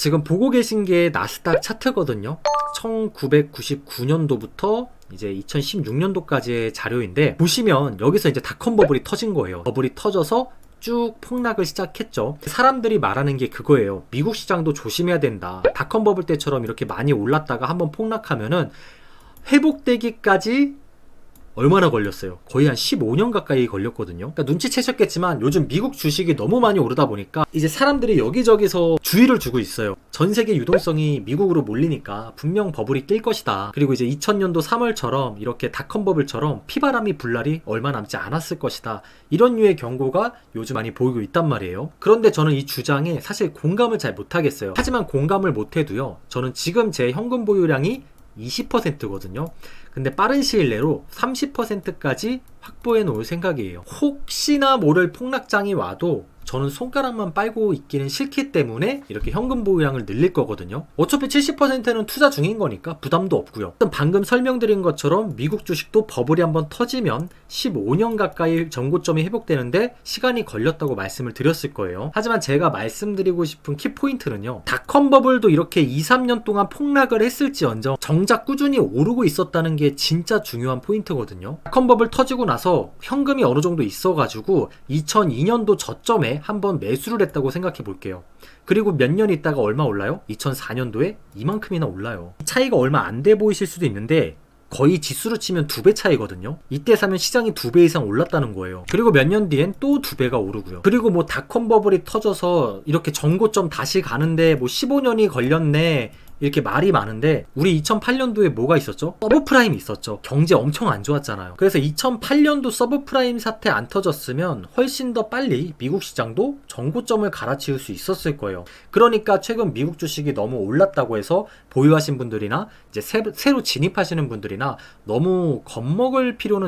지금 보고 계신 게 나스닥 차트거든요. 1999년도부터 이제 2016년도까지의 자료인데, 보시면 여기서 이제 닷컴 버블이 터진 거예요. 버블이 터져서 쭉 폭락을 시작했죠. 사람들이 말하는 게 그거예요. 미국 시장도 조심해야 된다. 닷컴 버블 때처럼 이렇게 많이 올랐다가 한번 폭락하면은 회복되기까지 얼마나 걸렸어요? 거의 한 15년 가까이 걸렸거든요. 그러니까 눈치채셨겠지만 요즘 미국 주식이 너무 많이 오르다 보니까 이제 사람들이 여기저기서 주의를 주고 있어요. 전 세계 유동성이 미국으로 몰리니까 분명 버블이 낄 것이다. 그리고 이제 2000년도 3월처럼 이렇게 닷컴 버블처럼 피바람이 불 날이 얼마 남지 않았을 것이다. 이런 류의 경고가 요즘 많이 보이고 있단 말이에요. 그런데 저는 이 주장에 사실 공감을 잘 못하겠어요. 하지만 공감을 못해도요, 저는 지금 제 현금 보유량이 20%거든요. 근데 빠른 시일 내로 30%까지 확보해 놓을 생각이에요. 혹시나 모를 폭락장이 와도 저는 손가락만 빨고 있기는 싫기 때문에 이렇게 현금 보유량을 늘릴 거거든요. 어차피 70%는 투자 중인 거니까 부담도 없고요. 방금 설명드린 것처럼 미국 주식도 버블이 한번 터지면 15년 가까이 전고점이 회복되는데 시간이 걸렸다고 말씀을 드렸을 거예요. 하지만 제가 말씀드리고 싶은 키포인트는요, 닷컴 버블도 이렇게 2, 3년 동안 폭락을 했을지언정 정작 꾸준히 오르고 있었다는 게 진짜 중요한 포인트거든요. 닷컴 버블 터지고 나서 현금이 어느 정도 있어가지고 2002년도 저점에 한번 매수를 했다고 생각해 볼게요. 그리고 몇 년 있다가 얼마 올라요? 2004년도에 이만큼이나 올라요. 차이가 얼마 안 돼 보이실 수도 있는데 거의 지수로 치면 2배 차이거든요. 이때 사면 시장이 2배 이상 올랐다는 거예요. 그리고 몇 년 뒤엔 또 2배가 오르고요. 그리고 뭐 닷컴 버블이 터져서 이렇게 전고점 다시 가는데 뭐 15년이 걸렸네, 이렇게 말이 많은데, 우리 2008년도에 뭐가 있었죠? 서브프라임이 있었죠. 경제 엄청 안 좋았잖아요. 그래서 2008년도 서브프라임 사태 안 터졌으면 훨씬 더 빨리 미국 시장도 전고점을 갈아치울 수 있었을 거예요. 그러니까 최근 미국 주식이 너무 올랐다고 해서 보유하신 분들이나 이제 새로 진입하시는 분들이나 너무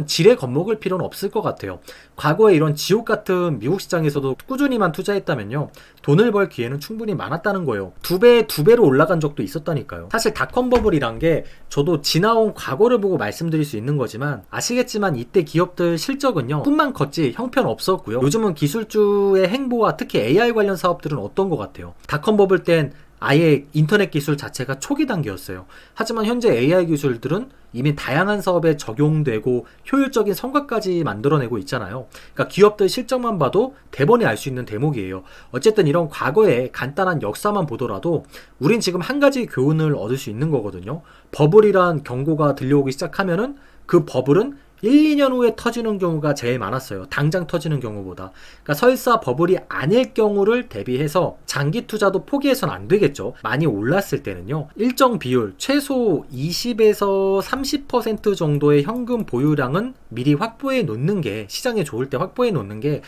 지레 겁먹을 필요는 없을 것 같아요. 과거에 이런 지옥 같은 미국 시장에서도 꾸준히만 투자했다면요, 돈을 벌 기회는 충분히 많았다는 거예요. 두 배로 올라간 적도 있었다니까요. 사실 닷컴 버블이란 게 저도 지나온 과거를 보고 말씀드릴 수 있는 거지만, 아시겠지만 이때 기업들 실적은요, 꿈만 컸지 형편 없었고요. 요즘은 기술주의 행보와 특히 AI 관련 사업들은 어떤 것 같아요? 닷컴 버블 땐 아예 인터넷 기술 자체가 초기 단계였어요. 하지만 현재 AI 기술들은 이미 다양한 사업에 적용되고 효율적인 성과까지 만들어내고 있잖아요. 그러니까 기업들 실적만 봐도 대번에 알 수 있는 대목이에요. 어쨌든 이런 과거의 간단한 역사만 보더라도 우린 지금 한 가지 교훈을 얻을 수 있는 거거든요. 버블이란 경고가 들려오기 시작하면은 그 버블은 1, 2년 후에 터지는 경우가 제일 많았어요. 당장 터지는 경우보다. 그러니까 설사 버블이 아닐 경우를 대비해서 장기 투자도 포기해서는 안 되겠죠. 많이 올랐을 때는요, 일정 비율, 최소 20에서 30% 정도의 현금 보유량은 미리 확보해 놓는 게, 시장에 좋을 때 확보해 놓는 게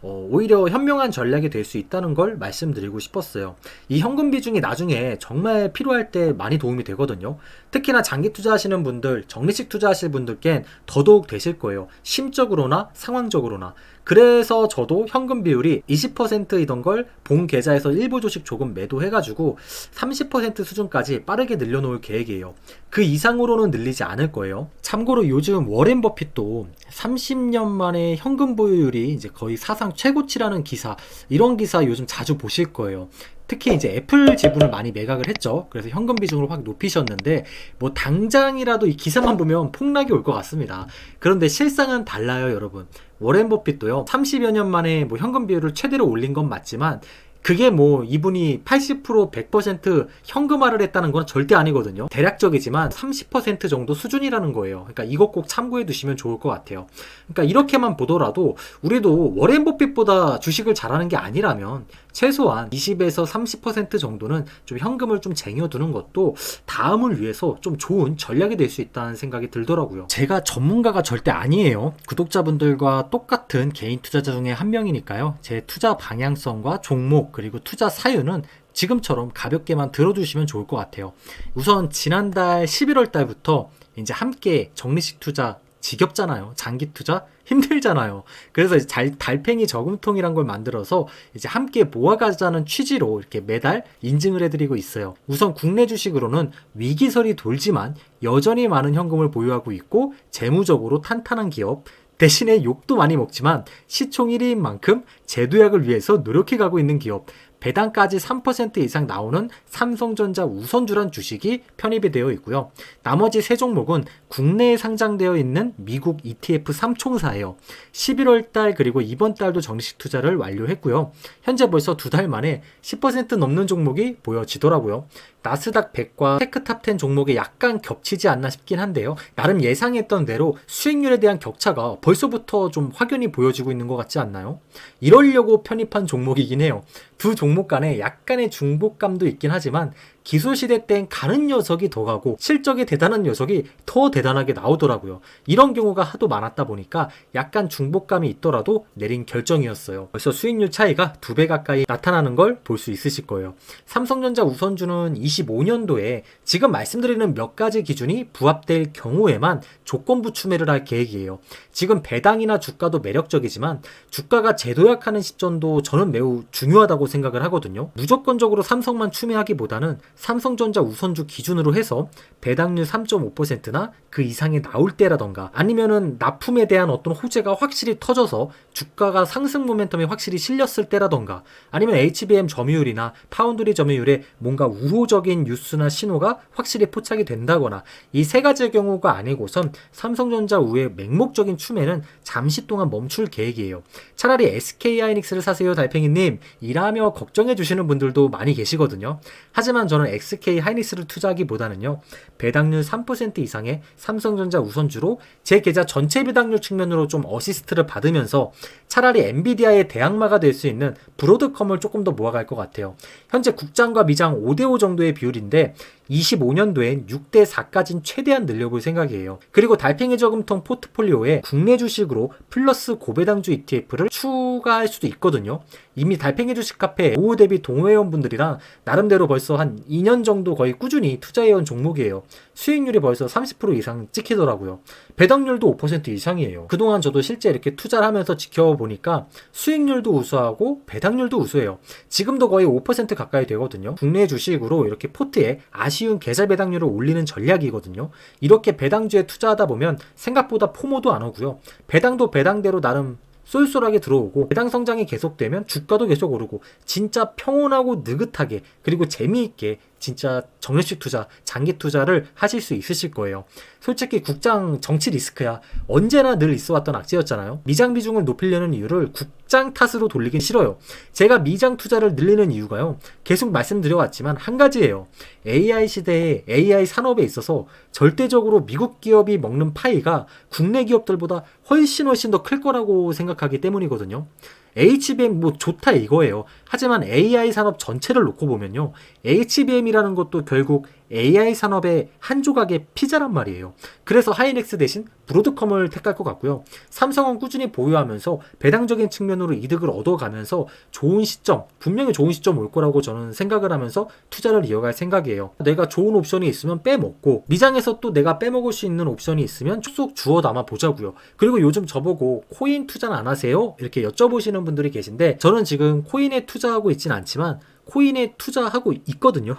오히려 현명한 전략이 될 수 있다는 걸 말씀드리고 싶었어요. 이 현금 비중이 나중에 정말 필요할 때 많이 도움이 되거든요. 특히나 장기 투자하시는 분들, 적리식 투자하실 분들께는 더더욱 되실 거예요. 심적으로나 상황적으로나. 그래서 저도 현금 비율이 20%이던 걸 본 계좌에서 일부 주식 조금 매도해가지고 30% 수준까지 빠르게 늘려놓을 계획이에요. 그 이상으로는 늘리지 않을 거예요. 참고로 요즘 워렌 버핏도 30년 만에 현금 보유율이 이제 거의 사상 최고치라는 기사, 이런 기사 요즘 자주 보실 거예요. 특히 이제 애플 지분을 많이 매각을 했죠. 그래서 현금 비중을 확 높이셨는데, 뭐 당장이라도 이 기사만 보면 폭락이 올 것 같습니다. 그런데 실상은 달라요, 여러분. 워렌 버핏도요, 30여 년 만에 뭐 현금 비율을 최대로 올린 건 맞지만, 그게 뭐 이분이 80% 100% 현금화를 했다는 건 절대 아니거든요. 대략적이지만 30% 정도 수준이라는 거예요. 그러니까 이것 꼭 참고해 두시면 좋을 것 같아요. 그러니까 이렇게만 보더라도 우리도 워렌 버핏보다 주식을 잘하는 게 아니라면 최소한 20에서 30% 정도는 좀 현금을 좀 쟁여두는 것도 다음을 위해서 좀 좋은 전략이 될 수 있다는 생각이 들더라고요. 제가 전문가가 절대 아니에요. 구독자분들과 똑같은 개인 투자자 중에 한 명이니까요. 제 투자 방향성과 종목, 그리고 투자 사유는 지금처럼 가볍게만 들어두시면 좋을 것 같아요. 우선 지난달 11월 달부터 이제 함께 적리식 투자 지겹잖아요. 장기 투자 힘들잖아요. 그래서 달팽이 저금통이란 걸 만들어서 이제 함께 모아가자는 취지로 이렇게 매달 인증을 해드리고 있어요. 우선 국내 주식으로는 위기설이 돌지만 여전히 많은 현금을 보유하고 있고 재무적으로 탄탄한 기업, 대신에 욕도 많이 먹지만 시총 1위인 만큼 제도약을 위해서 노력해가고 있는 기업, 배당까지 3% 이상 나오는 삼성전자 우선주란 주식이 편입이 되어 있고요. 나머지 세 종목은 국내에 상장되어 있는 미국 ETF 3총사예요. 11월 달 그리고 이번 달도 정식 투자를 완료했고요. 현재 벌써 2달 만에 10% 넘는 종목이 보여지더라고요. 나스닥 100과 테크탑 10 종목에 약간 겹치지 않나 싶긴 한데요. 나름 예상했던 대로 수익률에 대한 격차가 벌써부터 좀 확연히 보여지고 있는 것 같지 않나요? 이러려고 편입한 종목이긴 해요. 두 종목 간에 약간의 중복감도 있긴 하지만 기술시대 땐 가는 녀석이 더 가고 실적이 대단한 녀석이 더 대단하게 나오더라고요. 이런 경우가 하도 많았다 보니까 약간 중복감이 있더라도 내린 결정이었어요. 벌써 수익률 차이가 2배 가까이 나타나는 걸 볼 수 있으실 거예요. 삼성전자 우선주는 25년도에 지금 말씀드리는 몇 가지 기준이 부합될 경우에만 조건부 추매를 할 계획이에요. 지금 배당이나 주가도 매력적이지만 주가가 재도약하는 시점도 저는 매우 중요하다고 생각을 하거든요. 무조건적으로 삼성만 추매하기보다는 삼성전자 우선주 기준으로 해서 배당률 3.5%나 그 이상이 나올 때라던가 아니면은 납품에 대한 어떤 호재가 확실히 터져서 주가가 상승 모멘텀이 확실히 실렸을 때라던가 아니면 HBM 점유율이나 파운드리 점유율에 뭔가 우호적인 뉴스나 신호가 확실히 포착이 된다거나 이 세 가지의 경우가 아니고선 삼성전자 우의 맹목적인 추매는 잠시 동안 멈출 계획이에요. 차라리 SK하이닉스를 사세요 달팽이님 이라며 걱정해 주시는 분들도 많이 계시거든요. 하지만 저는 SK하이닉스를 투자하기보다는요. 배당률 3% 이상의 삼성전자 우선주로 제 계좌 전체 배당률 측면으로 좀 어시스트를 받으면서 차라리 엔비디아의 대항마가 될 수 있는 브로드컴을 조금 더 모아갈 것 같아요. 현재 국장과 미장 5대5 정도의 비율인데 25년도엔 6대4까지는 최대한 늘려볼 생각이에요. 그리고 달팽이 저금통 포트폴리오에 국내 주식으로 플러스 고배당주 ETF를 추가할 수도 있거든요. 이미 달팽이 주식 카페 노후 대비 동호회원분들이랑 나름대로 벌써 한 2년 정도 거의 꾸준히 투자해온 종목이에요. 수익률이 벌써 30% 이상 찍히더라고요. 배당률도 5% 이상이에요. 그동안 저도 실제 이렇게 투자를 하면서 지켜보니까 수익률도 우수하고 배당률도 우수해요. 지금도 거의 5% 가까이 되거든요. 국내 주식으로 이렇게 포트에 아쉬운 계좌 배당률을 올리는 전략이거든요. 이렇게 배당주에 투자하다 보면 생각보다 포모도 안 오고요. 배당도 배당대로 나름 쏠쏠하게 들어오고 배당 성장이 계속되면 주가도 계속 오르고 진짜 평온하고 느긋하게 그리고 재미있게 진짜 정례식 투자, 장기 투자를 하실 수 있으실 거예요. 솔직히 국장 정치 리스크야 언제나 늘 있어왔던 악재였잖아요. 미장 비중을 높이려는 이유를 국장 탓으로 돌리긴 싫어요. 제가 미장 투자를 늘리는 이유가요. 계속 말씀드려왔지만 한 가지예요. AI 시대에 AI 산업에 있어서 절대적으로 미국 기업이 먹는 파이가 국내 기업들보다 훨씬 더 클 거라고 생각하기 때문이거든요. HBM 뭐 좋다 이거예요. 하지만 AI 산업 전체를 놓고 보면요. HBM이라는 것도 결국 AI 산업의 한 조각의 피자란 말이에요. 그래서 하이닉스 대신 브로드컴을 택할 것 같고요. 삼성은 꾸준히 보유하면서 배당적인 측면으로 이득을 얻어가면서 좋은 시점, 분명히 좋은 시점 올 거라고 저는 생각을 하면서 투자를 이어갈 생각이에요. 내가 좋은 옵션이 있으면 빼먹고 미장에서 또 내가 빼먹을 수 있는 옵션이 있으면 쏙 주워 담아 보자고요. 그리고 요즘 저보고 코인 투자는 안 하세요? 이렇게 여쭤보시는 분들이 계신데 저는 지금 코인에 투자하고 있진 않지만 코인에 투자하고 있거든요.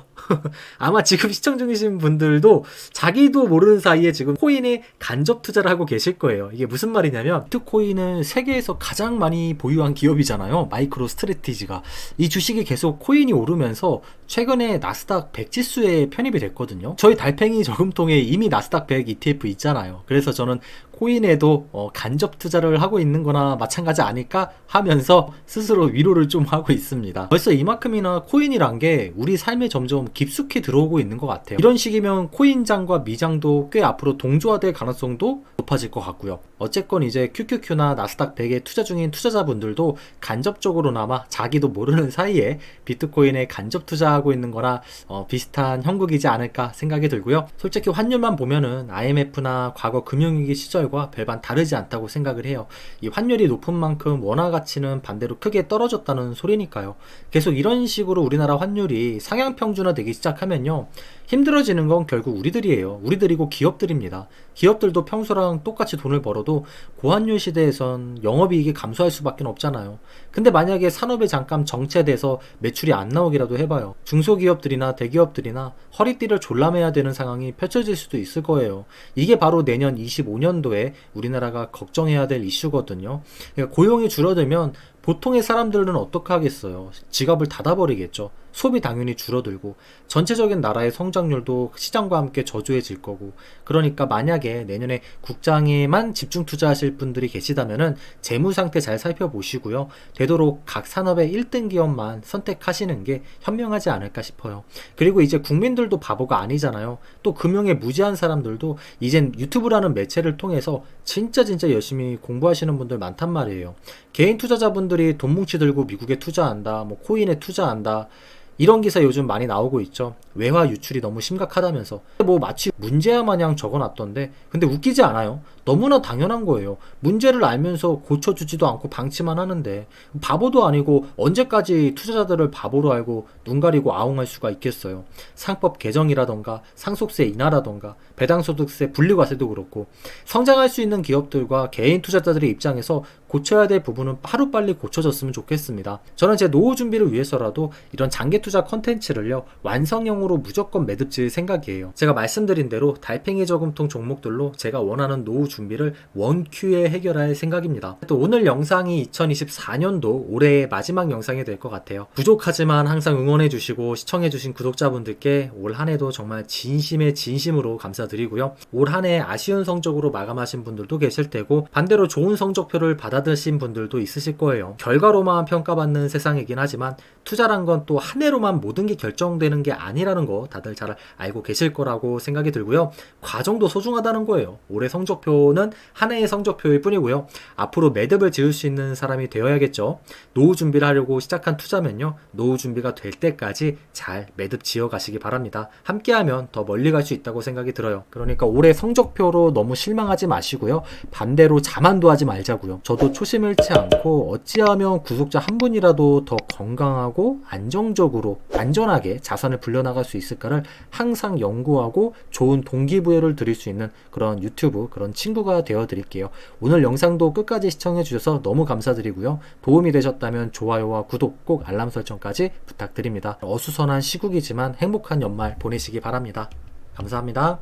아마 지금 시청 중이신 분들도 자기도 모르는 사이에 지금 코인에 간접 투자를 하고 계실 거예요. 이게 무슨 말이냐면 비트코인은 세계에서 가장 많이 보유한 기업이잖아요. 마이크로 스트래티지가. 이 주식이 계속 코인이 오르면서 최근에 나스닥 100 지수에 편입이 됐거든요. 저희 달팽이 저금통에 이미 나스닥 100 ETF 있잖아요. 그래서 저는 코인에도 간접 투자를 하고 있는 거나 마찬가지 아닐까 하면서 스스로 위로를 좀 하고 있습니다. 벌써 이만큼이나 코인이란 게 우리 삶에 점점 깊숙이 들어오고 있는 것 같아요. 이런 식이면 코인장과 미장도 꽤 앞으로 동조화될 가능성도 높아질 것 같고요. 어쨌건 이제 QQQ나 나스닥 100에 투자 중인 투자자분들도 간접적으로나마 자기도 모르는 사이에 비트코인에 간접 투자하고 있는 거나 비슷한 형국이지 않을까 생각이 들고요. 솔직히 환율만 보면은 IMF나 과거 금융위기 시절과 별반 다르지 않다고 생각을 해요. 이 환율이 높은 만큼 원화 가치는 반대로 크게 떨어졌다는 소리니까요. 계속 이런 식으로 우리나라 환율이 상향 평준화되기 시작하면요. 힘들어지는 건 결국 우리들이에요. 우리들이고 기업들입니다. 기업들도 평소랑 똑같이 돈을 벌어도 고환율 시대에선 영업이익이 감소할 수밖에 없잖아요. 근데 만약에 산업에 잠깐 정체돼서 매출이 안 나오기라도 해봐요. 중소기업들이나 대기업들이나 허리띠를 졸라매야 되는 상황이 펼쳐질 수도 있을 거예요. 이게 바로 내년 25년도에 우리나라가 걱정해야 될 이슈거든요. 그러니까 고용이 줄어들면 보통의 사람들은 어떻게 하겠어요? 지갑을 닫아버리겠죠. 소비 당연히 줄어들고 전체적인 나라의 성장률도 시장과 함께 저조해질 거고, 그러니까 만약에 내년에 국장에만 집중 투자하실 분들이 계시다면은 재무 상태 잘 살펴보시고요. 되도록 각 산업의 1등 기업만 선택하시는 게 현명하지 않을까 싶어요. 그리고 이제 국민들도 바보가 아니잖아요. 또 금융에 무지한 사람들도 이젠 유튜브라는 매체를 통해서 진짜 열심히 공부하시는 분들 많단 말이에요. 개인 투자자분들이 돈 뭉치 들고 미국에 투자한다, 뭐 코인에 투자한다, 이런 기사 요즘 많이 나오고 있죠. 외화 유출이 너무 심각하다면서. 뭐 마치 문제야 마냥 적어놨던데, 근데 웃기지 않아요? 너무나 당연한 거예요. 문제를 알면서 고쳐주지도 않고 방치만 하는데, 바보도 아니고 언제까지 투자자들을 바보로 알고 눈 가리고 아웅할 수가 있겠어요. 상법 개정이라던가 상속세 인하라던가 배당소득세 분리과세도 그렇고, 성장할 수 있는 기업들과 개인 투자자들의 입장에서 고쳐야 될 부분은 하루빨리 고쳐졌으면 좋겠습니다. 저는 제 노후 준비를 위해서라도 이런 장기 투자 컨텐츠를요, 완성형으로 무조건 매듭 지을 생각이에요. 제가 말씀드린 대로 달팽이 저금통 종목들로 제가 원하는 노후 준비를 원큐에 해결할 생각입니다. 또 오늘 영상이 2024년도 올해의 마지막 영상이 될 것 같아요. 부족하지만 항상 응원해주시고 시청해주신 구독자분들께 올 한해도 정말 진심의 진심으로 감사드리고요. 올 한해 아쉬운 성적으로 마감하신 분들도 계실 테고, 반대로 좋은 성적표를 받아드신 분들도 있으실 거예요. 결과로만 평가받는 세상이긴 하지만 투자란 건 또 한 해로만 모든 게 결정되는 게 아니라는 거 다들 잘 알고 계실 거라고 생각이 들고요. 과정도 소중하다는 거예요. 올해 성적표는 한 해의 성적표일 뿐이고요. 앞으로 매듭을 지을 수 있는 사람이 되어야겠죠. 노후 준비를 하려고 시작한 투자면요, 노후 준비가 될 때까지 잘 매듭 지어 가시기 바랍니다. 함께하면 더 멀리 갈 수 있다고 생각이 들어요. 그러니까 올해 성적표로 너무 실망하지 마시고요. 반대로 자만도 하지 말자고요. 저도 초심 잃지 않고 어찌하면 구독자 한 분이라도 더 건강하고 안정적으로 안전하게 자산을 불려나갈 수 있을까를 항상 연구하고 좋은 동기부여를 드릴 수 있는 그런 유튜브, 그런 친구가 되어 드릴게요. 오늘 영상도 끝까지 시청해 주셔서 너무 감사드리고요. 도움이 되셨다면 좋아요와 구독, 꼭 알람 설정까지 부탁드립니다. 어수선한 시국이지만 행복한 연말 보내시기 바랍니다. 감사합니다.